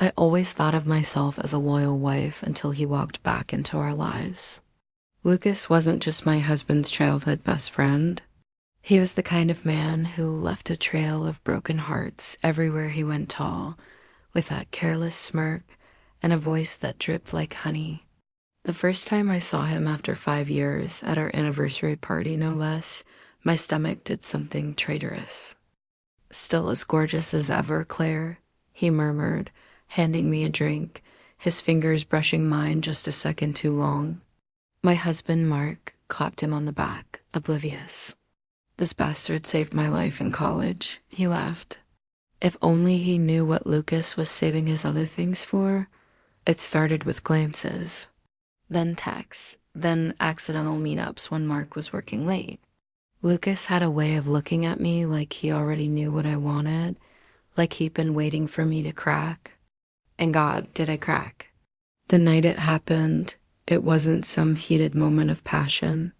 I always thought of myself as a loyal wife until he walked back into our lives. Lucas wasn't just my husband's childhood best friend. He was the kind of man who left a trail of broken hearts everywhere he went tall, with that careless smirk and a voice that dripped like honey. The first time I saw him after 5 years, at our anniversary party no less, my stomach did something traitorous. "Still as gorgeous as ever, Claire," he murmured, handing me a drink, his fingers brushing mine just a second too long. My husband, Mark, clapped him on the back, oblivious. "This bastard saved my life in college," he laughed. If only he knew what Lucas was saving his other things for. It started with glances, then texts, then accidental meetups when Mark was working late. Lucas had a way of looking at me like he already knew what I wanted, like he'd been waiting for me to crack. And God, did I crack. The night it happened, it wasn't some heated moment of passion.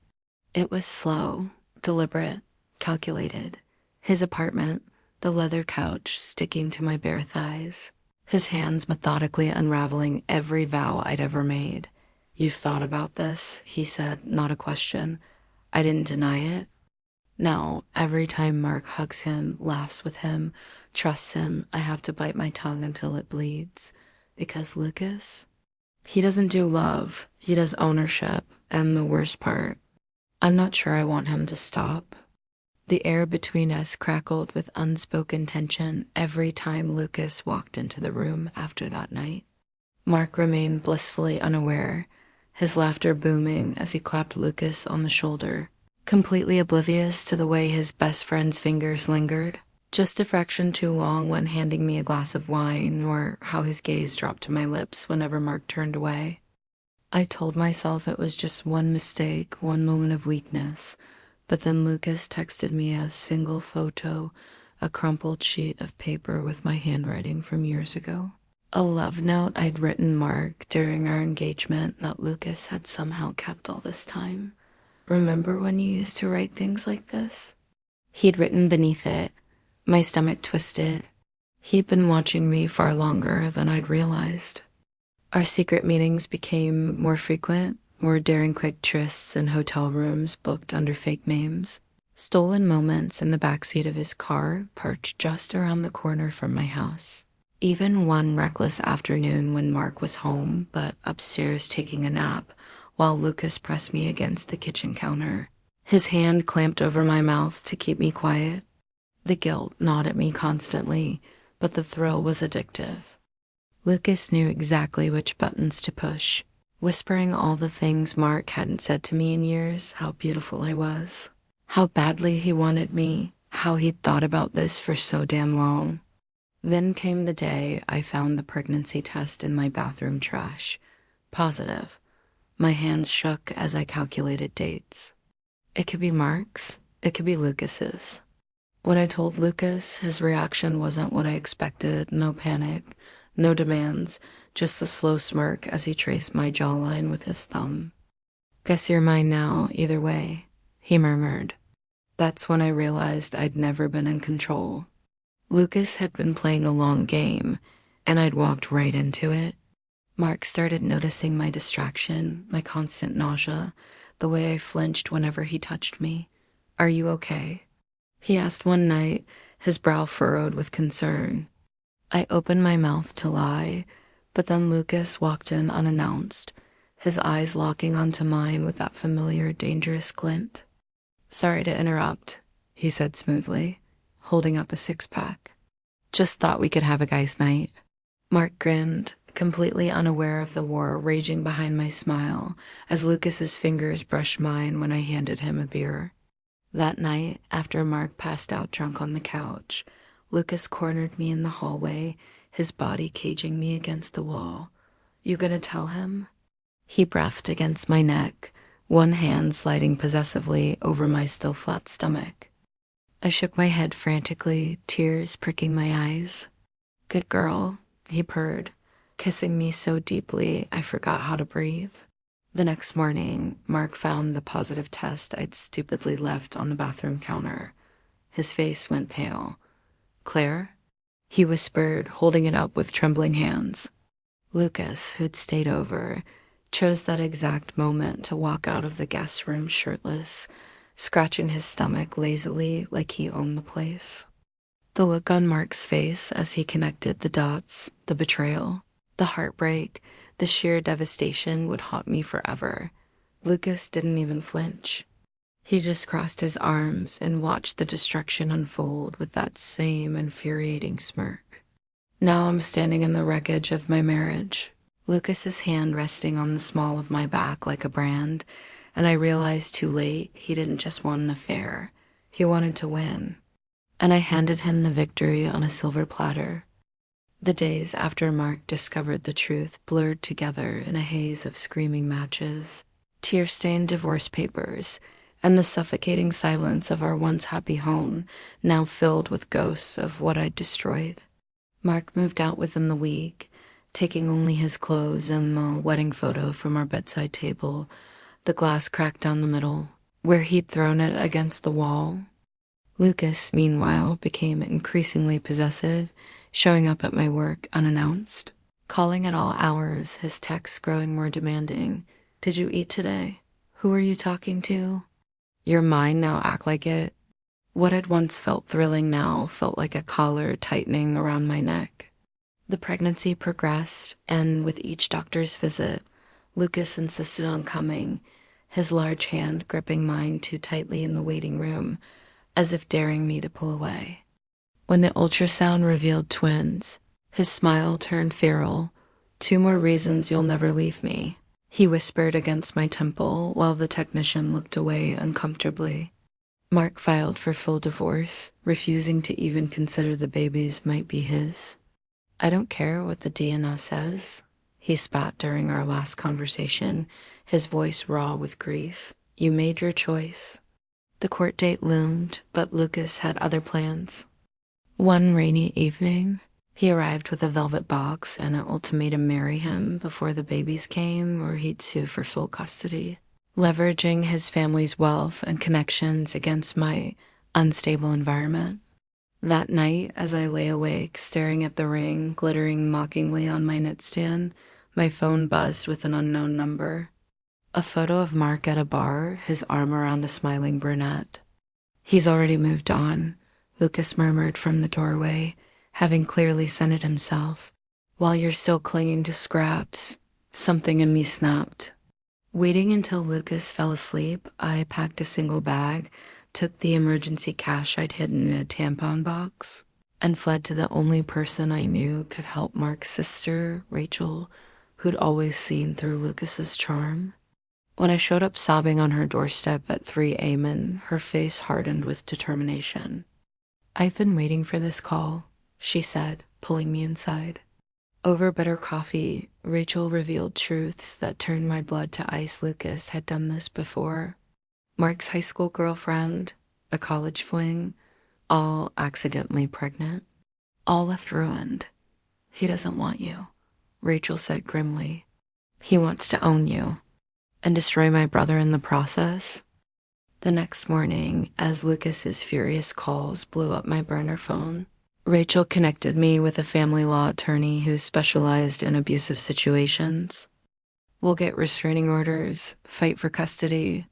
It was slow, deliberate, calculated. His apartment, the leather couch sticking to my bare thighs, his hands methodically unraveling every vow I'd ever made. "You've thought about this," he said, not a question. I didn't deny it. Now, every time Mark hugs him, laughs with him, trusts him, I have to bite my tongue until it bleeds. Because Lucas, he doesn't do love, he does ownership, and the worst part, I'm not sure I want him to stop. The air between us crackled with unspoken tension every time Lucas walked into the room after that night. Mark remained blissfully unaware, his laughter booming as he clapped Lucas on the shoulder, completely oblivious to the way his best friend's fingers lingered, just a fraction too long when handing me a glass of wine, or how his gaze dropped to my lips whenever Mark turned away. I told myself it was just one mistake, one moment of weakness, but then Lucas texted me a single photo, a crumpled sheet of paper with my handwriting from years ago. A love note I'd written Mark during our engagement that Lucas had somehow kept all this time. "Remember when you used to write things like this?" He'd written beneath it. My stomach twisted. He'd been watching me far longer than I'd realized. Our secret meetings became more frequent, more daring quick trysts in hotel rooms booked under fake names, stolen moments in the backseat of his car parked just around the corner from my house. Even one reckless afternoon when Mark was home but upstairs taking a nap while Lucas pressed me against the kitchen counter, his hand clamped over my mouth to keep me quiet. The guilt gnawed at me constantly, but the thrill was addictive. Lucas knew exactly which buttons to push, whispering all the things Mark hadn't said to me in years, how beautiful I was, how badly he wanted me, how he'd thought about this for so damn long. Then came the day I found the pregnancy test in my bathroom trash. Positive. My hands shook as I calculated dates. It could be Mark's, it could be Lucas's. When I told Lucas, his reaction wasn't what I expected. No panic, no demands, just a slow smirk as he traced my jawline with his thumb. "Guess you're mine now, either way," he murmured. That's when I realized I'd never been in control. Lucas had been playing a long game, and I'd walked right into it. Mark started noticing my distraction, my constant nausea, the way I flinched whenever he touched me. "Are you okay?" he asked one night, his brow furrowed with concern. I opened my mouth to lie, but then Lucas walked in unannounced, his eyes locking onto mine with that familiar, dangerous glint. "Sorry to interrupt," he said smoothly, holding up a six-pack. "Just thought we could have a guy's night." Mark grinned, completely unaware of the war raging behind my smile as Lucas's fingers brushed mine when I handed him a beer. That night, after Mark passed out drunk on the couch, Lucas cornered me in the hallway, his body caging me against the wall. "You gonna tell him?" He breathed against my neck, one hand sliding possessively over my still flat stomach. I shook my head frantically, tears pricking my eyes. "Good girl," he purred, kissing me so deeply I forgot how to breathe. The next morning, Mark found the positive test I'd stupidly left on the bathroom counter. His face went pale. "Claire?" he whispered, holding it up with trembling hands. Lucas, who'd stayed over, chose that exact moment to walk out of the guest room shirtless, scratching his stomach lazily like he owned the place. The look on Mark's face as he connected the dots, the betrayal, the heartbreak, the sheer devastation would haunt me forever. Lucas didn't even flinch. He just crossed his arms and watched the destruction unfold with that same infuriating smirk. Now I'm standing in the wreckage of my marriage, Lucas's hand resting on the small of my back like a brand, and I realized too late he didn't just want an affair. He wanted to win. And I handed him the victory on a silver platter. The days after Mark discovered the truth blurred together in a haze of screaming matches, tear-stained divorce papers, and the suffocating silence of our once happy home, now filled with ghosts of what I'd destroyed. Mark moved out within the week, taking only his clothes and the wedding photo from our bedside table, the glass cracked down the middle, where he'd thrown it against the wall. Lucas, meanwhile, became increasingly possessive, showing up at my work unannounced, calling at all hours, his texts growing more demanding. Did you eat today? Who are you talking to? You're mine now, act like it. What had once felt thrilling now felt like a collar tightening around my neck. The pregnancy progressed, and with each doctor's visit, Lucas insisted on coming, his large hand gripping mine too tightly in the waiting room, as if daring me to pull away. When the ultrasound revealed twins, his smile turned feral. 2 more reasons you'll never leave me, he whispered against my temple while the technician looked away uncomfortably. Mark filed for full divorce, refusing to even consider the babies might be his. I don't care what the DNA says, he spat during our last conversation, his voice raw with grief. You made your choice. The court date loomed, but Lucas had other plans. One rainy evening, he arrived with a velvet box and an ultimatum: marry him before the babies came or he'd sue for sole custody, leveraging his family's wealth and connections against my unstable environment. That night, as I lay awake, staring at the ring glittering mockingly on my nightstand, my phone buzzed with an unknown number. A photo of Mark at a bar, his arm around a smiling brunette. He's already moved on, Lucas murmured from the doorway, having clearly sent it himself. While you're still clinging to scraps, something in me snapped. Waiting until Lucas fell asleep, I packed a single bag, took the emergency cash I'd hidden in a tampon box, and fled to the only person I knew could help Mark's sister, Rachel, who'd always seen through Lucas's charm. When I showed up sobbing on her doorstep at 3 a.m., her face hardened with determination. I've been waiting for this call, she said, pulling me inside. Over bitter coffee, Rachel revealed truths that turned my blood to ice. Lucas had done this before. Mark's high school girlfriend, a college fling, all accidentally pregnant, all left ruined. He doesn't want you, Rachel said grimly. He wants to own you and destroy my brother in the process. The next morning, as Lucas's furious calls blew up my burner phone, Rachel connected me with a family law attorney who specialized in abusive situations. We'll get restraining orders, fight for custody,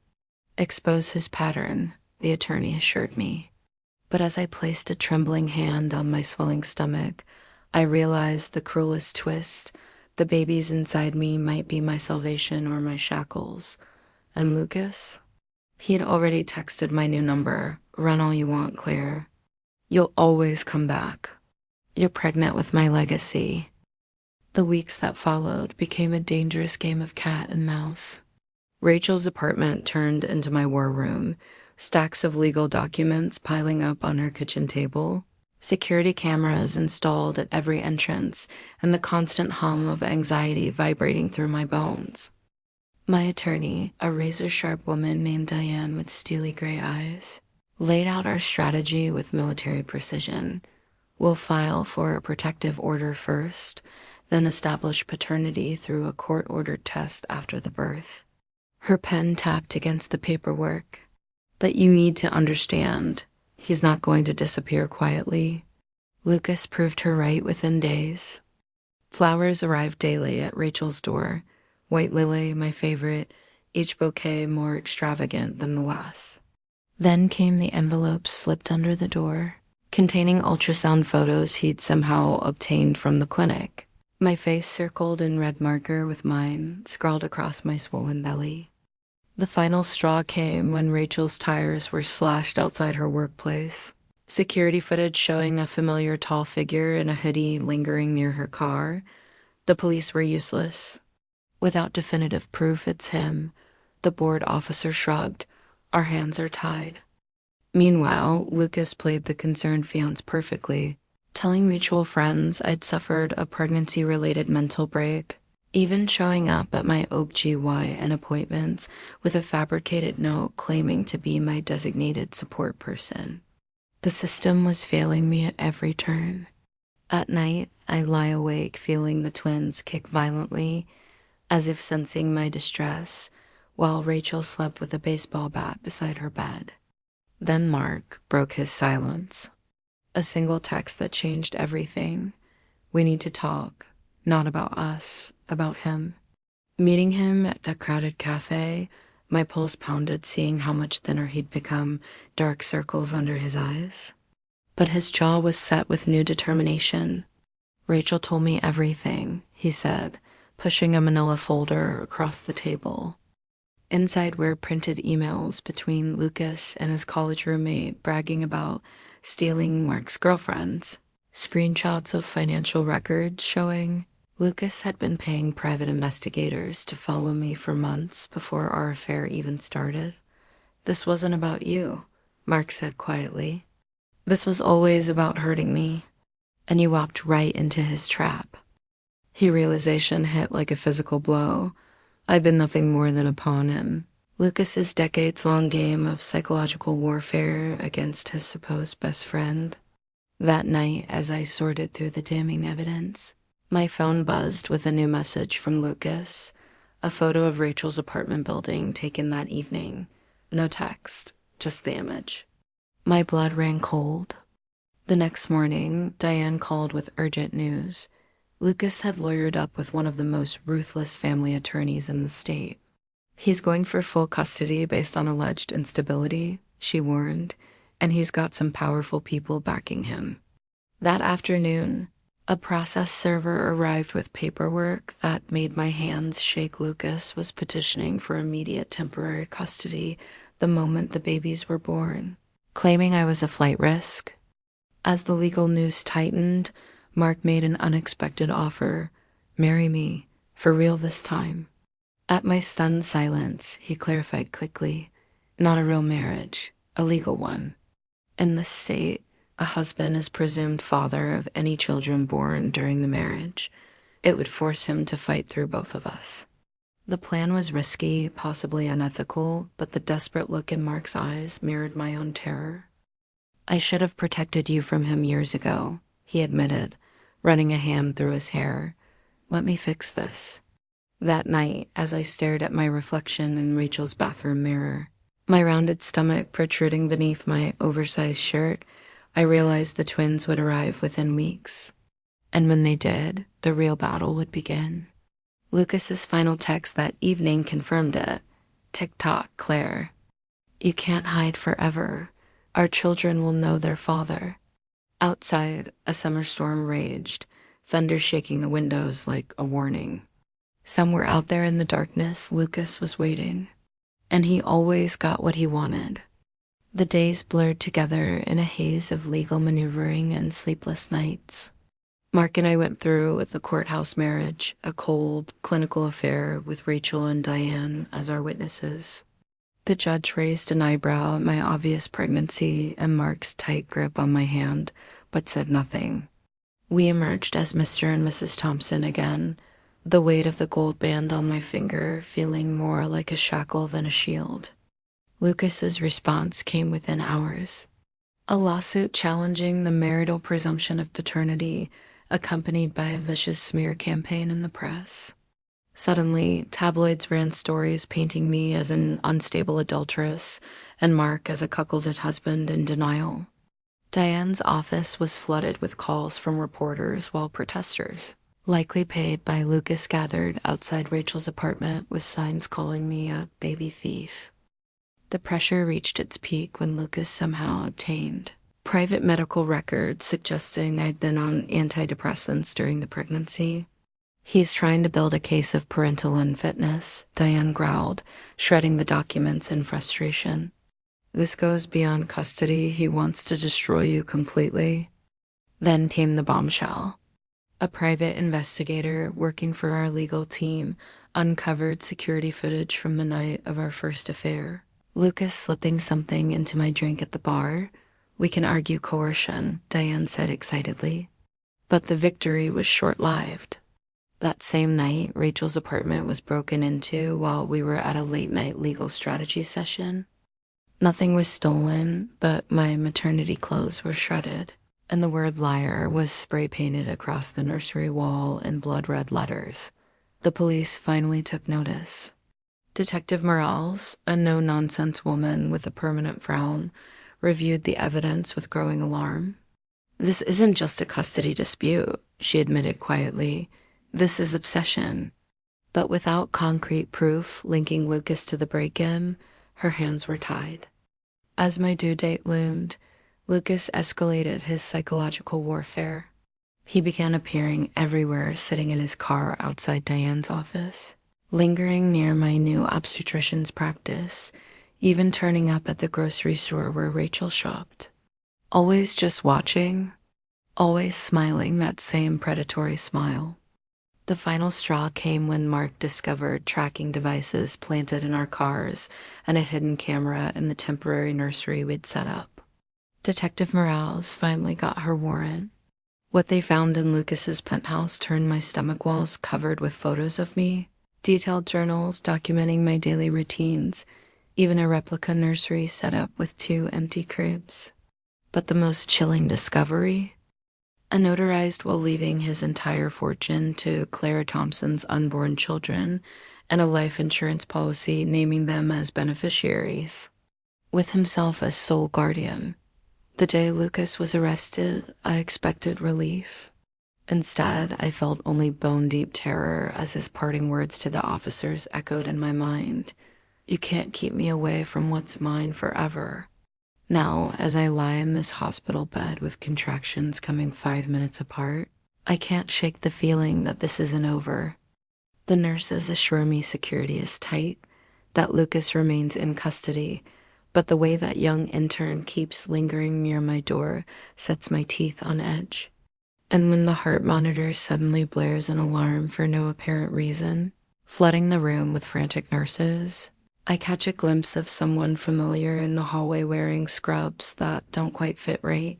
expose his pattern, the attorney assured me. But as I placed a trembling hand on my swelling stomach, I realized the cruelest twist. The babies inside me might be my salvation or my shackles. And Lucas? He had already texted my new number. Run all you want, Claire. You'll always come back. You're pregnant with my legacy. The weeks that followed became a dangerous game of cat and mouse. Rachel's apartment turned into my war room, stacks of legal documents piling up on her kitchen table, security cameras installed at every entrance, and the constant hum of anxiety vibrating through my bones. My attorney, a razor-sharp woman named Diane with steely gray eyes, laid out our strategy with military precision. We'll file for a protective order first, then establish paternity through a court-ordered test after the birth. Her pen tapped against the paperwork. But you need to understand, he's not going to disappear quietly. Lucas proved her right within days. Flowers arrived daily at Rachel's door. White lily, my favorite, each bouquet more extravagant than the last. Then came the envelopes slipped under the door, containing ultrasound photos he'd somehow obtained from the clinic. My face circled in red marker with mine, scrawled across my swollen belly. The final straw came when Rachel's tires were slashed outside her workplace. Security footage showing a familiar tall figure in a hoodie lingering near her car. The police were useless. Without definitive proof it's him, the board officer shrugged. Our hands are tied. Meanwhile, Lucas played the concerned fiance perfectly, telling mutual friends I'd suffered a pregnancy-related mental break, even showing up at my OB/GYN appointments with a fabricated note claiming to be my designated support person. The system was failing me at every turn. At night, I lie awake feeling the twins kick violently, as if sensing my distress, while Rachel slept with a baseball bat beside her bed. Then Mark broke his silence. A single text that changed everything. We need to talk, not about us, about him. Meeting him at that crowded cafe, my pulse pounded seeing how much thinner he'd become, dark circles under his eyes. But his jaw was set with new determination. Rachel told me everything, he said, pushing a manila folder across the table. Inside were printed emails between Lucas and his college roommate bragging about stealing Mark's girlfriends, screenshots of financial records showing Lucas had been paying private investigators to follow me for months before our affair even started. This wasn't about you, Mark said quietly. This was always about hurting me, and you walked right into his trap. Realization hit like a physical blow. I'd been nothing more than a pawn in Lucas's decades-long game of psychological warfare against his supposed best friend. That night, as I sorted through the damning evidence, my phone buzzed with a new message from Lucas, a photo of Rachel's apartment building taken that evening. No text, just the image. My blood ran cold. The next morning, Diane called with urgent news. Lucas had lawyered up with one of the most ruthless family attorneys in the state. He's going for full custody based on alleged instability, she warned, and he's got some powerful people backing him. That afternoon, a process server arrived with paperwork that made my hands shake. Lucas was petitioning for immediate temporary custody the moment the babies were born, claiming I was a flight risk. As the legal news tightened, Mark made an unexpected offer. Marry me, for real this time. At my stunned silence, he clarified quickly. Not a real marriage, a legal one. In this state, a husband is presumed father of any children born during the marriage. It would force him to fight through both of us. The plan was risky, possibly unethical, but the desperate look in Mark's eyes mirrored my own terror. I should have protected you from him years ago, he admitted, running a hand through his hair. Let me fix this. That night, as I stared at my reflection in Rachel's bathroom mirror, my rounded stomach protruding beneath my oversized shirt, I realized the twins would arrive within weeks. And when they did, the real battle would begin. Lucas's final text that evening confirmed it. Tick-tock, Claire. You can't hide forever. Our children will know their father. Outside, a summer storm raged, thunder shaking the windows like a warning. Somewhere out there in the darkness, Lucas was waiting. And he always got what he wanted. The days blurred together in a haze of legal maneuvering and sleepless nights. Mark and I went through with the courthouse marriage, a cold, clinical affair with Rachel and Diane as our witnesses. The judge raised an eyebrow at my obvious pregnancy and Mark's tight grip on my hand, but said nothing. We emerged as Mr. and Mrs. Thompson again, the weight of the gold band on my finger feeling more like a shackle than a shield. Lucas's response came within hours. A lawsuit challenging the marital presumption of paternity, accompanied by a vicious smear campaign in the press. Suddenly, tabloids ran stories painting me as an unstable adulteress and Mark as a cuckolded husband in denial. Diane's office was flooded with calls from reporters while protesters, likely paid by Lucas, gathered outside Rachel's apartment with signs calling me a baby thief. The pressure reached its peak when Lucas somehow obtained private medical records suggesting I'd been on antidepressants during the pregnancy. "He's trying to build a case of parental unfitness," Diane growled, shredding the documents in frustration. "This goes beyond custody. He wants to destroy you completely." Then came the bombshell. A private investigator working for our legal team uncovered security footage from the night of our first affair. Lucas slipping something into my drink at the bar. "We can argue coercion," Diane said excitedly. But the victory was short-lived. That same night, Rachel's apartment was broken into while we were at a late-night legal strategy session. Nothing was stolen, but my maternity clothes were shredded, and the word liar was spray-painted across the nursery wall in blood-red letters. The police finally took notice. Detective Morales, a no-nonsense woman with a permanent frown, reviewed the evidence with growing alarm. "This isn't just a custody dispute," she admitted quietly. "This is obsession." But without concrete proof linking Lucas to the break-in, her hands were tied. As my due date loomed, Lucas escalated his psychological warfare. He began appearing everywhere, sitting in his car outside Diane's office, lingering near my new obstetrician's practice, even turning up at the grocery store where Rachel shopped. Always just watching, always smiling that same predatory smile. The final straw came when Mark discovered tracking devices planted in our cars and a hidden camera in the temporary nursery we'd set up. Detective Morales finally got her warrant. What they found in Lucas's penthouse turned my stomach walls covered with photos of me, detailed journals documenting my daily routines, even a replica nursery set up with 2 empty cribs. But the most chilling discovery? A notarized will leaving his entire fortune to Clara Thompson's unborn children, and a life insurance policy naming them as beneficiaries, with himself as sole guardian. The day Lucas was arrested, I expected relief. Instead, I felt only bone-deep terror as his parting words to the officers echoed in my mind. "You can't keep me away from what's mine forever." Now, as I lie in this hospital bed with contractions coming 5 minutes apart, I can't shake the feeling that this isn't over. The nurses assure me security is tight, that Lucas remains in custody, but the way that young intern keeps lingering near my door sets my teeth on edge. And when the heart monitor suddenly blares an alarm for no apparent reason, flooding the room with frantic nurses, I catch a glimpse of someone familiar in the hallway wearing scrubs that don't quite fit right.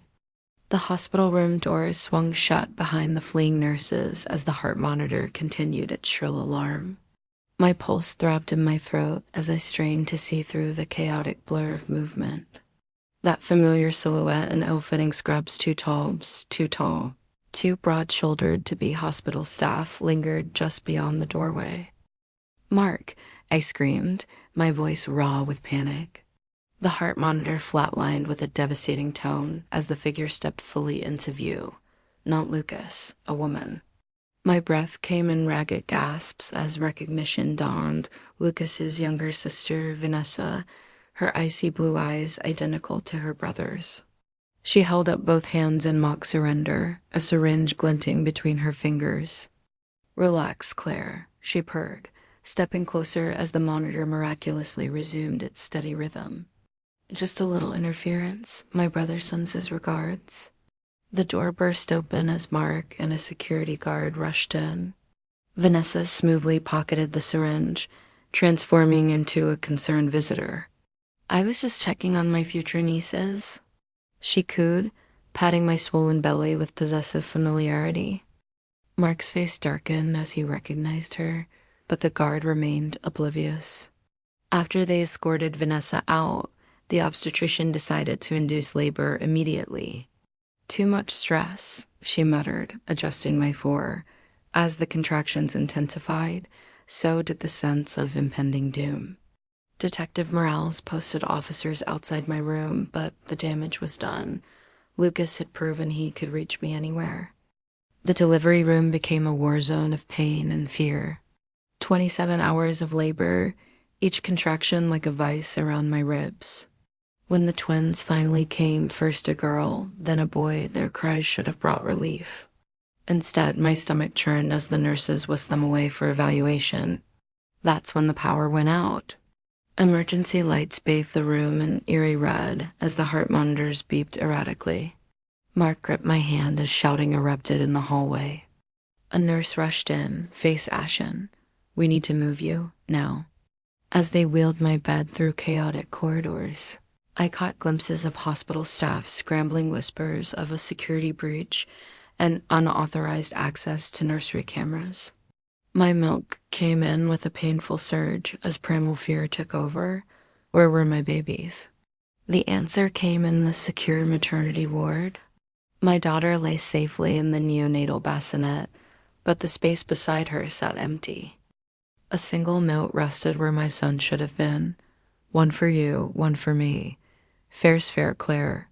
The hospital room doors swung shut behind the fleeing nurses as the heart monitor continued its shrill alarm. My pulse throbbed in my throat as I strained to see through the chaotic blur of movement. That familiar silhouette in ill-fitting scrubs, too tall, too broad-shouldered to be hospital staff, lingered just beyond the doorway. "Mark," I screamed, my voice raw with panic. The heart monitor flatlined with a devastating tone as the figure stepped fully into view. Not Lucas, a woman. My breath came in ragged gasps as recognition dawned. Lucas's younger sister, Vanessa, her icy blue eyes identical to her brother's. She held up both hands in mock surrender, a syringe glinting between her fingers. "Relax, Claire," she purred, stepping closer as the monitor miraculously resumed its steady rhythm. "Just a little interference. My brother sends his regards." The door burst open as Mark and a security guard rushed in. Vanessa smoothly pocketed the syringe, transforming into a concerned visitor. "I was just checking on my future nieces," she cooed, patting my swollen belly with possessive familiarity. Mark's face darkened as he recognized her, but the guard remained oblivious. After they escorted Vanessa out, the obstetrician decided to induce labor immediately. "Too much stress," she muttered, adjusting my fore. As the contractions intensified, so did the sense of impending doom. Detective Morales posted officers outside my room, but the damage was done. Lucas had proven he could reach me anywhere. The delivery room became a war zone of pain and fear. 27 hours of labor, each contraction like a vice around my ribs. When the twins finally came, first a girl, then a boy, their cries should have brought relief. Instead, my stomach churned as the nurses whisked them away for evaluation. That's when the power went out. Emergency lights bathed the room in eerie red as the heart monitors beeped erratically. Mark gripped my hand as shouting erupted in the hallway. A nurse rushed in, face ashen. "We need to move you, now." As they wheeled my bed through chaotic corridors, I caught glimpses of hospital staff scrambling whispers of a security breach and unauthorized access to nursery cameras. My milk came in with a painful surge as primal fear took over. Where were my babies? The answer came in the secure maternity ward. My daughter lay safely in the neonatal bassinet, but the space beside her sat empty. A single note rested where my son should have been. "One for you, one for me. Fair's fair, Claire."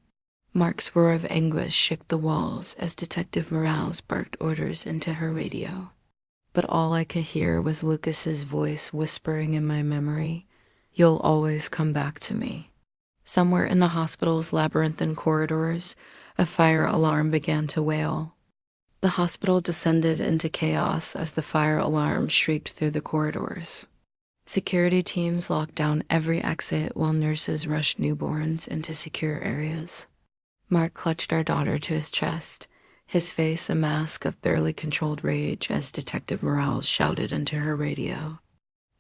Mark's roar of anguish shook the walls as Detective Morales barked orders into her radio. But all I could hear was Lucas's voice whispering in my memory, "You'll always come back to me." Somewhere in the hospital's labyrinthine corridors, a fire alarm began to wail. The hospital descended into chaos as the fire alarm shrieked through the corridors. Security teams locked down every exit while nurses rushed newborns into secure areas. Mark clutched our daughter to his chest, his face a mask of barely controlled rage as Detective Morales shouted into her radio.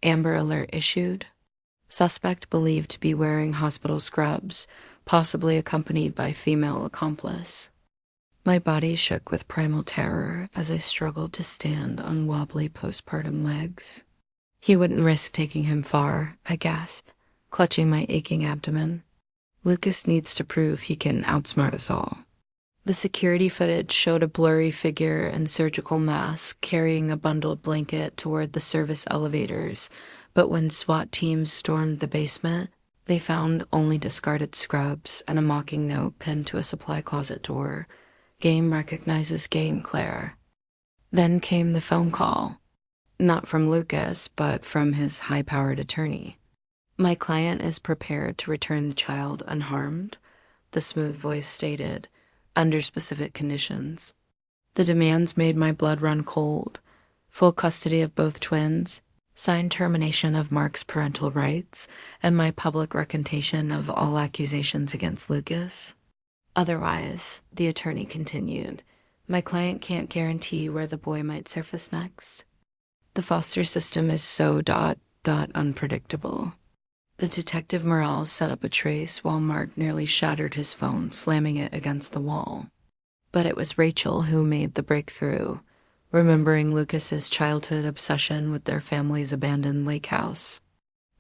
"Amber alert issued. Suspect believed to be wearing hospital scrubs, possibly accompanied by female accomplice." My body shook with primal terror as I struggled to stand on wobbly postpartum legs. "He wouldn't risk taking him far," I gasped, clutching my aching abdomen. "Lucas needs to prove he can outsmart us all." The security footage showed a blurry figure in surgical mask carrying a bundled blanket toward the service elevators, but when SWAT teams stormed the basement, they found only discarded scrubs and a mocking note pinned to a supply closet door. "Game recognizes game, Claire." Then came the phone call. Not from Lucas, but from his high-powered attorney. "My client is prepared to return the child unharmed," the smooth voice stated, "under specific conditions." The demands made my blood run cold. Full custody of both twins, signed termination of Mark's parental rights, and my public recantation of all accusations against Lucas. "Otherwise," the attorney continued, "my client can't guarantee where the boy might surface next. The foster system is so unpredictable." The Detective Morales set up a trace while Mark nearly shattered his phone, slamming it against the wall. But it was Rachel who made the breakthrough, remembering Lucas's childhood obsession with their family's abandoned lake house.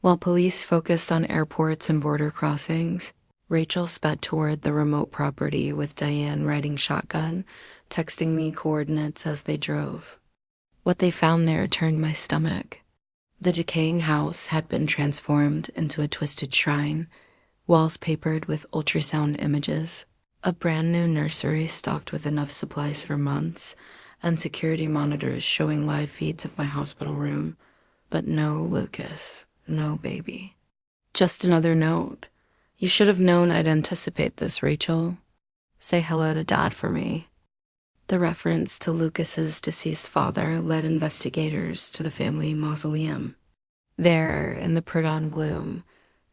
While police focused on airports and border crossings, Rachel sped toward the remote property with Diane riding shotgun, texting me coordinates as they drove. What they found there turned my stomach. The decaying house had been transformed into a twisted shrine, walls papered with ultrasound images, a brand new nursery stocked with enough supplies for months, and security monitors showing live feeds of my hospital room. But no Lucas, no baby. Just another note. "You should have known I'd anticipate this, Rachel. Say hello to Dad for me." The reference to Lucas's deceased father led investigators to the family mausoleum. There, in the Purdon gloom,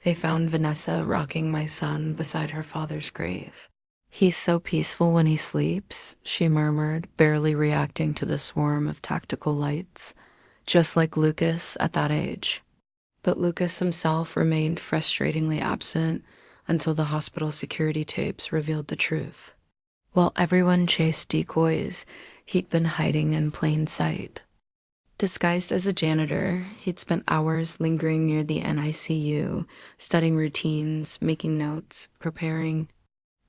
they found Vanessa rocking my son beside her father's grave. "He's so peaceful when he sleeps," she murmured, barely reacting to the swarm of tactical lights, "just like Lucas at that age." But Lucas himself remained frustratingly absent until the hospital security tapes revealed the truth. While everyone chased decoys, he'd been hiding in plain sight. Disguised as a janitor, he'd spent hours lingering near the NICU, studying routines, making notes, preparing.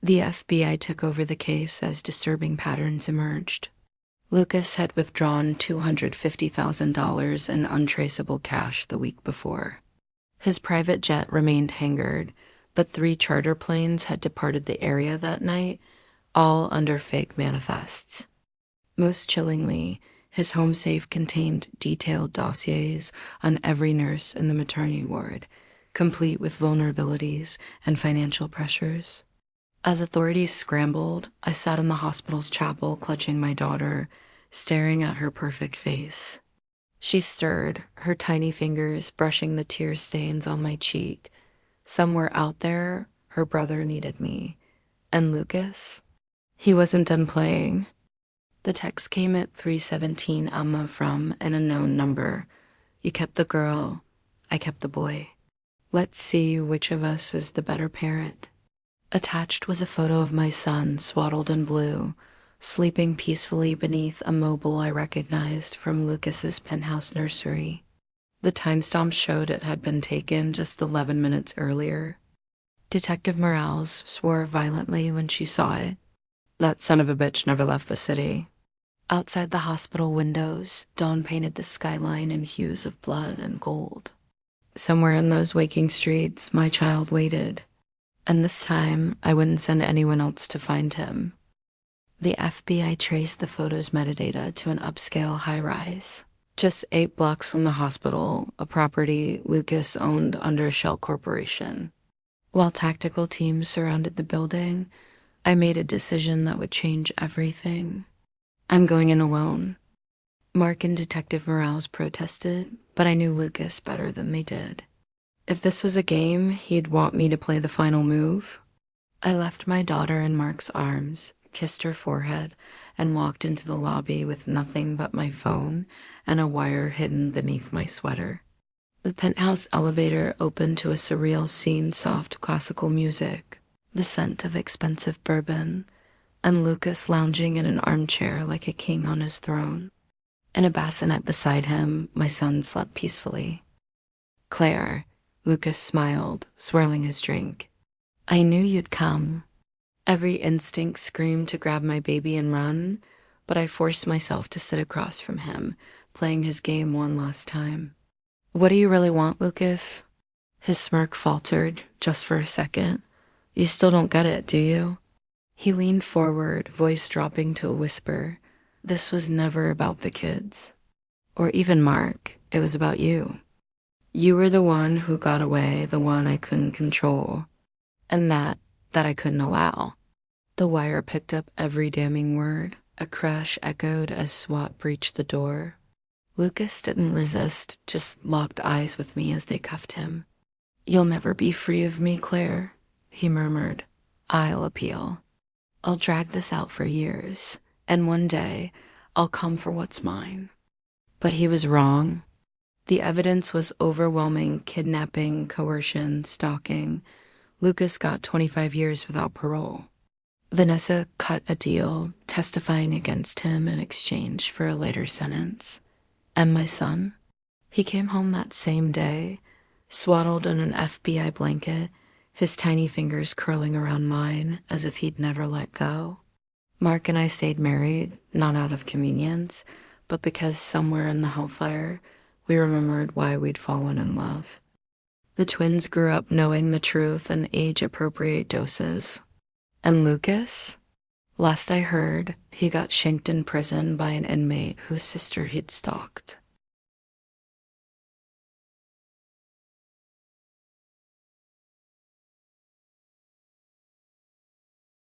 The FBI took over the case as disturbing patterns emerged. Lucas had withdrawn $250,000 in untraceable cash the week before. His private jet remained hangared, but 3 charter planes had departed the area that night, all under fake manifests. Most chillingly, his home safe contained detailed dossiers on every nurse in the maternity ward, complete with vulnerabilities and financial pressures. As authorities scrambled, I sat in the hospital's chapel clutching my daughter, staring at her perfect face. She stirred, her tiny fingers brushing the tear stains on my cheek. Somewhere out there, her brother needed me. And Lucas? He wasn't done playing. The text came at 3:17 Amma from an unknown number. You kept the girl, I kept the boy. Let's see which of us is the better parent. Attached was a photo of my son, swaddled in blue, sleeping peacefully beneath a mobile I recognized from Lucas's penthouse nursery. The timestamp showed it had been taken just 11 minutes earlier. Detective Morales swore violently when she saw it. That son of a bitch never left the city. Outside the hospital windows, dawn painted the skyline in hues of blood and gold. Somewhere in those waking streets, my child waited. And this time, I wouldn't send anyone else to find him. The FBI traced the photo's metadata to an upscale high-rise. Just 8 blocks from the hospital, a property Lucas owned under a shell corporation. While tactical teams surrounded the building, I made a decision that would change everything. I'm going in alone. Mark and Detective Morales protested, but I knew Lucas better than they did. If this was a game, he'd want me to play the final move. I left my daughter in Mark's arms, kissed her forehead, and walked into the lobby with nothing but my phone and a wire hidden beneath my sweater. The penthouse elevator opened to a surreal scene, soft classical music, the scent of expensive bourbon, and Lucas lounging in an armchair like a king on his throne. In a bassinet beside him, my son slept peacefully. Claire, Lucas smiled, swirling his drink. I knew you'd come. Every instinct screamed to grab my baby and run, but I forced myself to sit across from him, playing his game one last time. What do you really want, Lucas? His smirk faltered, just for a second. You still don't get it, do you? He leaned forward, voice dropping to a whisper. This was never about the kids. Or even Mark. It was about you. You were the one who got away, the one I couldn't control. And that I couldn't allow. The wire picked up every damning word. A crash echoed as SWAT breached the door. Lucas didn't resist, just locked eyes with me as they cuffed him. You'll never be free of me, Claire, he murmured. I'll appeal. I'll drag this out for years, and one day I'll come for what's mine. But he was wrong. The evidence was overwhelming: kidnapping, coercion, stalking. Lucas got 25 years without parole. Vanessa cut a deal, testifying against him in exchange for a later sentence. And my son? He came home that same day, swaddled in an FBI blanket, his tiny fingers curling around mine as if he'd never let go. Mark and I stayed married, not out of convenience, but because somewhere in the hellfire, we remembered why we'd fallen in love. The twins grew up knowing the truth in age-appropriate doses. And Lucas? Last I heard, he got shanked in prison by an inmate whose sister he'd stalked.